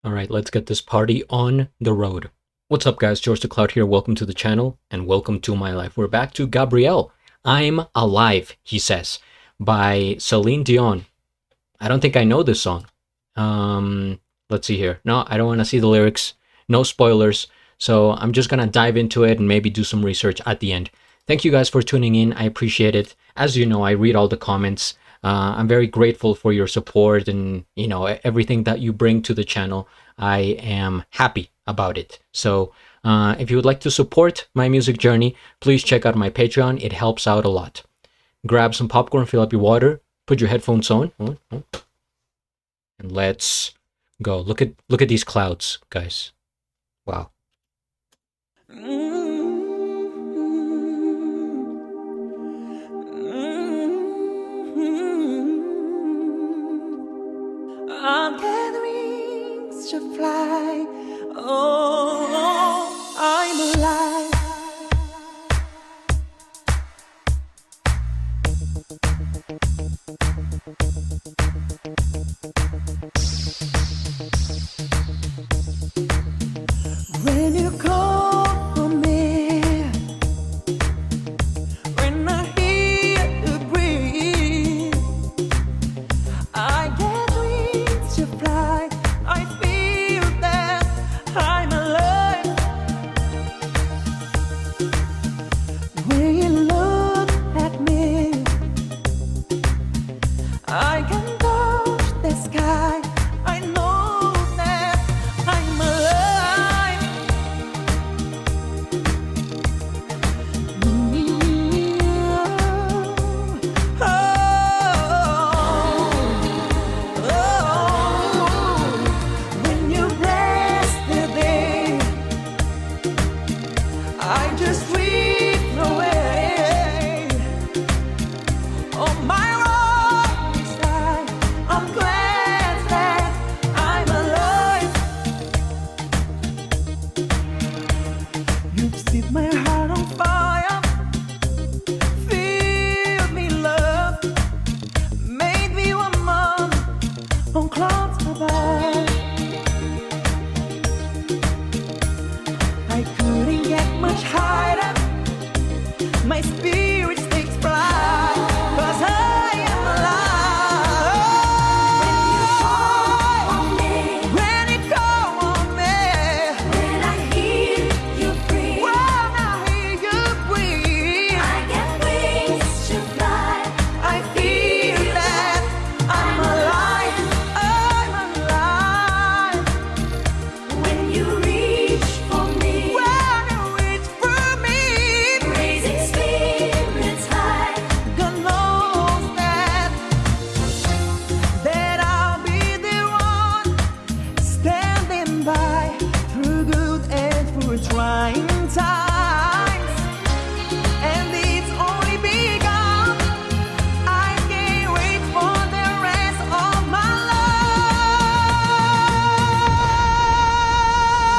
All right, let's get this party on the road. What's up, guys? GeorgeTheCloud here. Welcome to the channel and welcome to my life. We're back to Gabriel. I'm alive, he says, by Celine Dion. I don't think I know this song. Let's see here. No, I don't want to see the lyrics. No spoilers. So I'm just going to dive into it and maybe do some research at the end. Thank you guys for tuning in. I appreciate it. As you know, I read all the comments. I'm very grateful for your support and, everything that you bring to the channel. I am happy about it. So if you would like to support my music journey, please check out my Patreon. It helps out a lot. Grab some popcorn, fill up your water, put your headphones on, and let's go. Look at these clouds, guys. Wow. I'm gathering to fly. Oh, I'm alive. When you call for me, when I hear you breathe, I get wings to fly. I feel that I'm alive. When you look at me, I can touch the sky. I know that I'm alive. When you bless the day, I just sweep away on my wrong side. I'm glad that I'm alive. You've set my heart on fire, filled me love, made me woman on clouds above. I couldn't get much higher. My spirit takes flight, 'cause I am alive. When you call on me, when I hear you breathe, I get wings to fly. I feel that I'm alive. I'm alive. When you reach for me, raising spirits high, God knows that I'll be the one standing by through good and through trying times. And it's only begun. I can't wait for the rest of my life.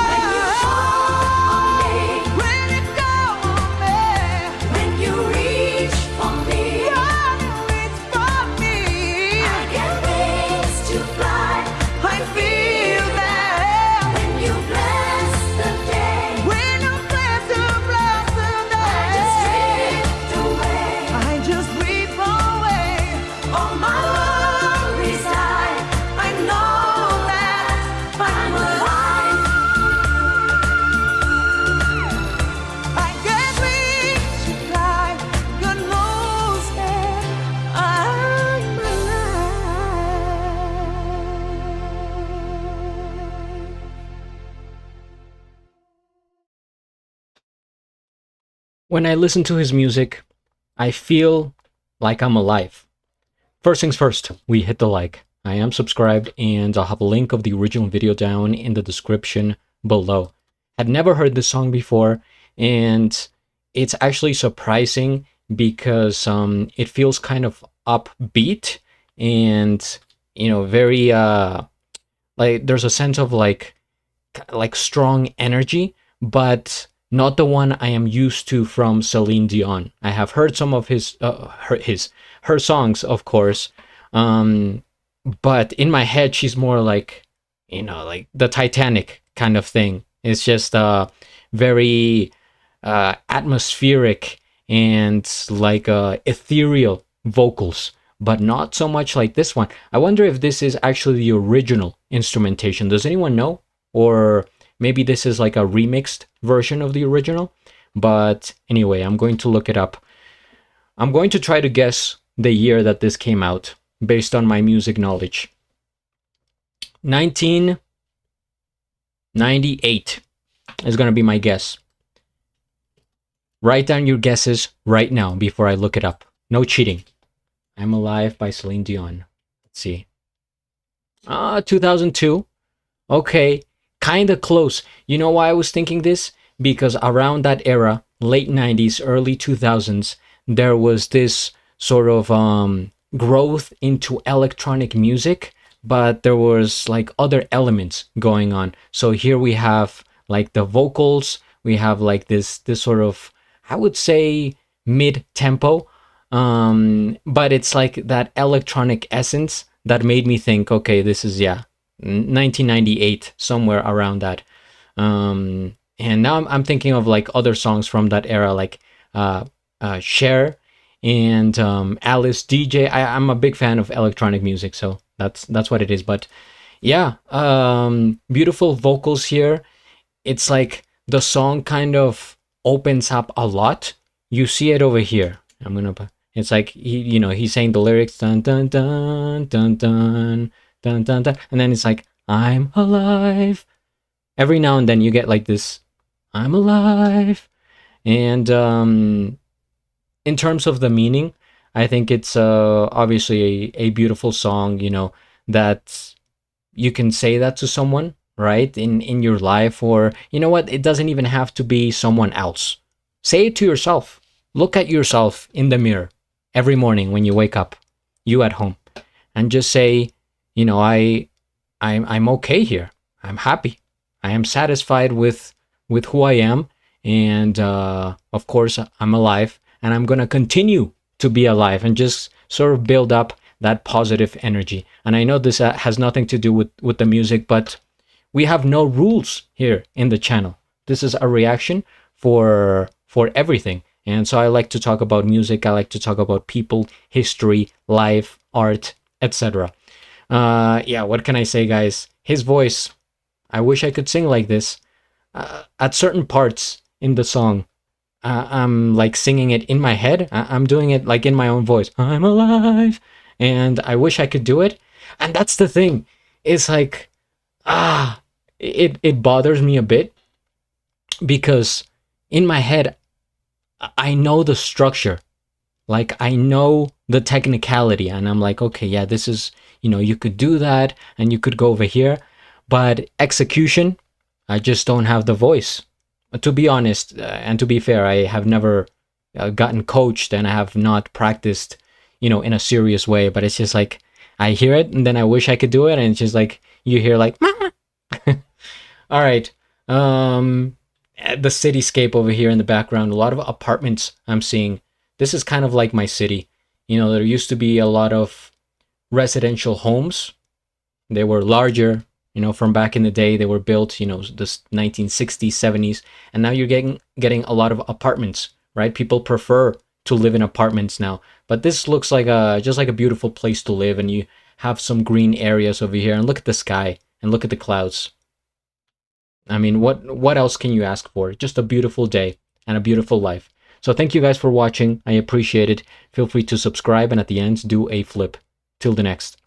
When you call on me, when you call on me, when you reach for me, I get wings to fly. I feel that when you bless the day, when you bless the day, I just sweep away all my worries. I know that I'm alive. I get wings to fly. God knows that I'm alive. When I listen to his music, I feel like I'm alive. First things first, we hit the like. I am subscribed and I'll have a link of the original video down in the description below. Had never heard this song before, and it's actually surprising because it feels kind of upbeat and very like there's a sense of like strong energy, but not the one I am used to from Celine Dion. I have heard some of her songs, of course, but in my head she's more like like the Titanic kind of thing. It's just very atmospheric and like ethereal vocals, but not so much like this one. I wonder if this is actually the original instrumentation. Does anyone know? Or maybe this is like a remixed version of the original. But anyway, I'm going to look it up. I'm going to try to guess the year that this came out based on my music knowledge. 1998 is going to be my guess. Write down your guesses right now before I look it up. No cheating. I'm Alive by Celine Dion. Let's see. 2002. Okay, kind of close. You know why I was thinking this? Because around that era, late 90s, early 2000s, there was this sort of growth into electronic music, but there was like other elements going on. So here we have like the vocals, we have like this sort of, I would say, mid-tempo, but it's like that electronic essence that made me think, okay, this is, 1998, somewhere around that. And now I'm thinking of like other songs from that era, like Cher and Alice DJ. I'm a big fan of electronic music, so that's what it is. But yeah, beautiful vocals here. It's like the song kind of opens up a lot. You see it over here. It's like he's saying the lyrics, dun dun dun dun dun dun dun dun, and then it's like, I'm alive. Every now and then you get like this, I'm alive. And in terms of the meaning, I think it's obviously a beautiful song, that you can say that to someone, right, in your life. Or you know what, it doesn't even have to be someone else. Say it to yourself. Look at yourself in the mirror every morning when you wake up, you at home, and just say, I'm okay here. I'm happy. I am satisfied with who I am, and of course I'm alive, and I'm gonna continue to be alive, and just sort of build up that positive energy. And I know this has nothing to do with the music, but we have no rules here in the channel. This is a reaction for everything. And so I like to talk about music. I like to talk about people, history, life, art, etc. What can I say, guys? His voice, I wish I could sing like this. At certain parts in the song, I'm like singing it in my head. I'm doing it like in my own voice. I'm alive. And I wish I could do it. And that's the thing. It's like, it bothers me a bit, because in my head, I know the structure. Like, I know the technicality, and I'm like, okay, yeah, this is, you could do that, and you could go over here. But execution, I just don't have the voice. To be honest, and to be fair, I have never gotten coached, and I have not practiced, in a serious way. But it's just like, I hear it, and then I wish I could do it, and it's just like, you hear like, Mama. All right. The cityscape over here in the background, a lot of apartments I'm seeing. This is kind of like my city. There used to be a lot of residential homes. They were larger, from back in the day. They were built, this 1960s, 70s, and now you're getting a lot of apartments, right? People prefer to live in apartments now. But this looks like just like a beautiful place to live, and you have some green areas over here, and look at the sky, and look at the clouds. I mean, what else can you ask for? Just a beautiful day and a beautiful life. So thank you guys for watching. I appreciate it. Feel free to subscribe, and at the end, do a flip. Till the next.